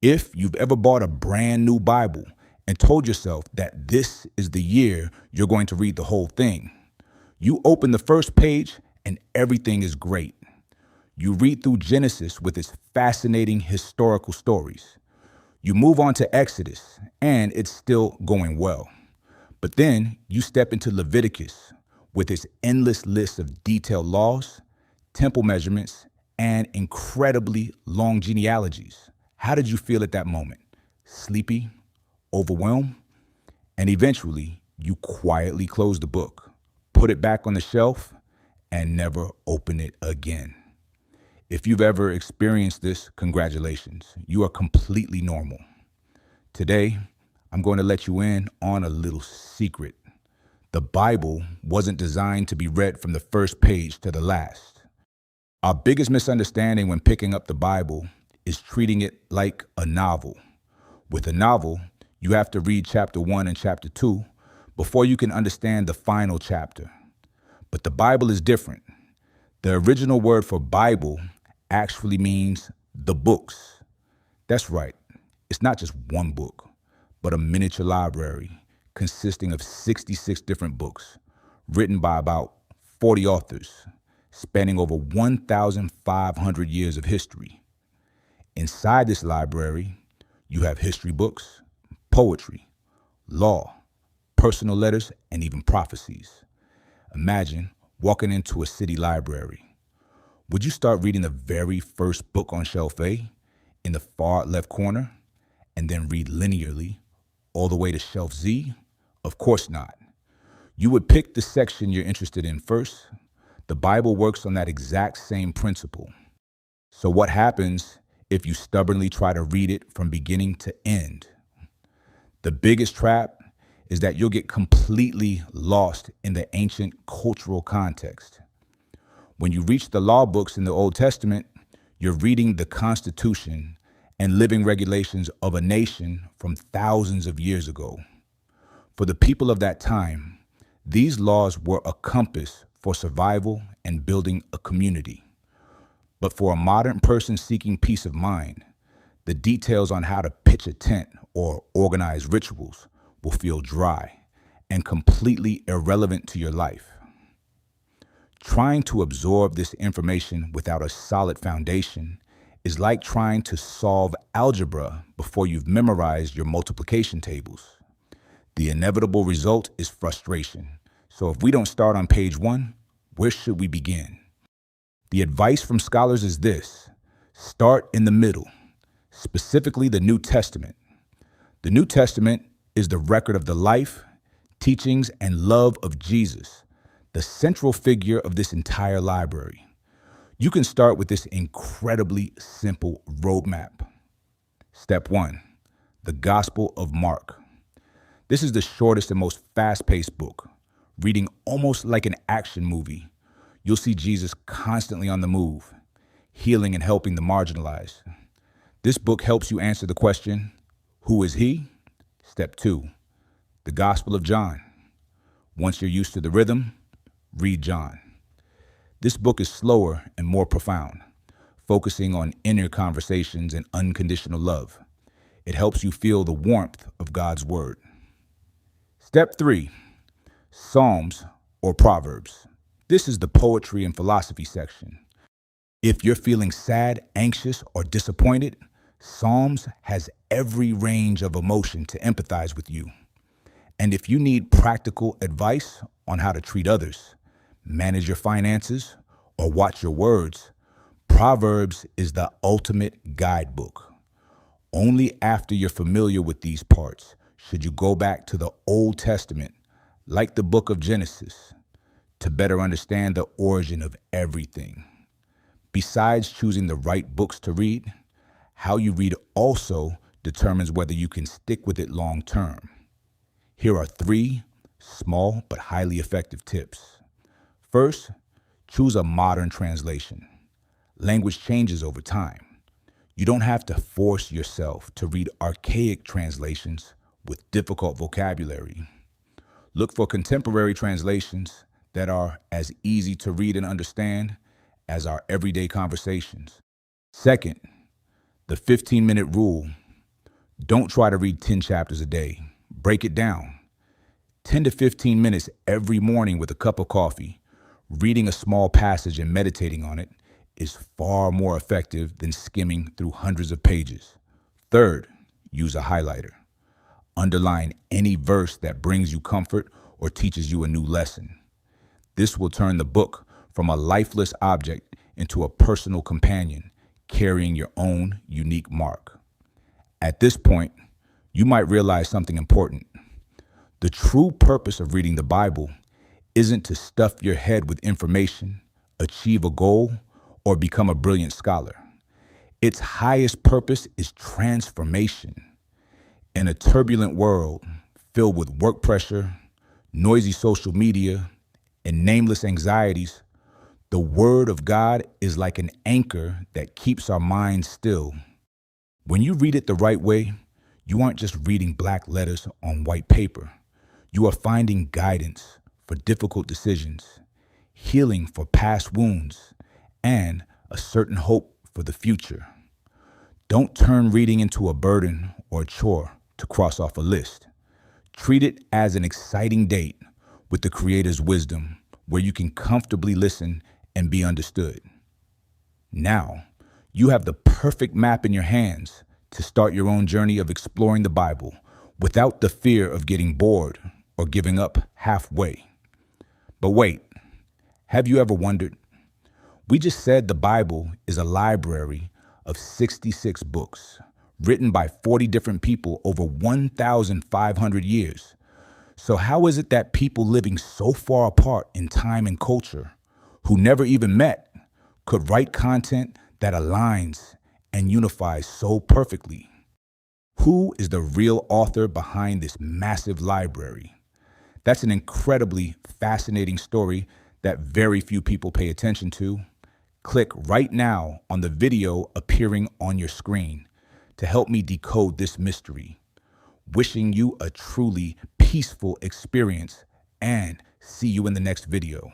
If you've ever bought a brand new Bible and told yourself that this is the year you're going to read the whole thing, you open the first page and everything is great. You read through Genesis with its fascinating historical stories. You move on to Exodus and it's still going well. But then you step into Leviticus with its endless list of detailed laws, temple measurements, and incredibly long genealogies. How did you feel at that moment? Sleepy? Overwhelmed? And eventually, you quietly close the book, put it back on the shelf, and never open it again. If you've ever experienced this, congratulations. You are completely normal. Today, I'm going to let you in on a little secret. The Bible wasn't designed to be read from the first page to the last. Our biggest misunderstanding when picking up the Bible is treating it like a novel. With a novel, you have to read chapter 1 and chapter 2 before you can understand the final chapter. But the Bible is different. The original word for Bible actually means the books. That's right. It's not just one book, but a miniature library consisting of 66 different books written by about 40 authors, spanning over 1,500 years of history. Inside this library, you have history books, poetry, law, personal letters, and even prophecies. Imagine walking into a city library. Would you start reading the very first book on shelf A in the far left corner and then read linearly all the way to shelf Z? Of course not. You would pick the section you're interested in first. The Bible works on that exact same principle. So what happens if you stubbornly try to read it from beginning to end? The biggest trap is that you'll get completely lost in the ancient cultural context. When you reach the law books in the Old Testament, you're reading the Constitution and living regulations of a nation from thousands of years ago. For the people of that time, these laws were a compass for survival and building a community. But for a modern person seeking peace of mind, the details on how to pitch a tent or organize rituals will feel dry and completely irrelevant to your life. Trying to absorb this information without a solid foundation is like trying to solve algebra before you've memorized your multiplication tables. The inevitable result is frustration. So if we don't start on page 1, where should we begin? The advice from scholars is this: start in the middle, specifically the New Testament. The New Testament is the record of the life, teachings, and love of Jesus, the central figure of this entire library. You can start with this incredibly simple roadmap. Step 1, the Gospel of Mark. This is the shortest and most fast-paced book. Reading almost like an action movie, you'll see Jesus constantly on the move, healing and helping the marginalized. This book helps you answer the question, who is he? Step 2, the Gospel of John. Once you're used to the rhythm, read John. This book is slower and more profound, focusing on inner conversations and unconditional love. It helps you feel the warmth of God's word. Step 3, Psalms or Proverbs. This is the poetry and philosophy section. If you're feeling sad, anxious, or disappointed, Psalms has every range of emotion to empathize with you. And if you need practical advice on how to treat others, manage your finances, or watch your words, Proverbs is the ultimate guidebook. Only after you're familiar with these parts should you go back to the Old Testament, like the book of Genesis, to better understand the origin of everything. Besides choosing the right books to read, how you read also determines whether you can stick with it long term. Here are 3 small but highly effective tips. First, choose a modern translation. Language changes over time. You don't have to force yourself to read archaic translations with difficult vocabulary. Look for contemporary translations that are as easy to read and understand as our everyday conversations. Second, the 15-minute rule. Don't try to read 10 chapters a day. Break it down. 10 to 15 minutes every morning with a cup of coffee, reading a small passage and meditating on it is far more effective than skimming through hundreds of pages. Third, use a highlighter. Underline any verse that brings you comfort or teaches you a new lesson. This will turn the book from a lifeless object into a personal companion, carrying your own unique mark. At this point, you might realize something important. The true purpose of reading the Bible isn't to stuff your head with information, achieve a goal, or become a brilliant scholar. Its highest purpose is transformation. In a turbulent world filled with work pressure, noisy social media, and nameless anxieties, the Word of God is like an anchor that keeps our minds still. When you read it the right way, you aren't just reading black letters on white paper. You are finding guidance for difficult decisions, healing for past wounds, and a certain hope for the future. Don't turn reading into a burden or a chore to cross off a list. Treat it as an exciting date with the Creator's wisdom where you can comfortably listen and be understood. Now, you have the perfect map in your hands to start your own journey of exploring the Bible without the fear of getting bored or giving up halfway. But wait, have you ever wondered? We just said the Bible is a library of 66 books written by 40 different people over 1,500 years. So how is it that people living so far apart in time and culture, who never even met, could write content that aligns and unifies so perfectly? Who is the real author behind this massive library? That's an incredibly fascinating story that very few people pay attention to. Click right now on the video appearing on your screen to help me decode this mystery. Wishing you a truly peaceful experience and see you in the next video.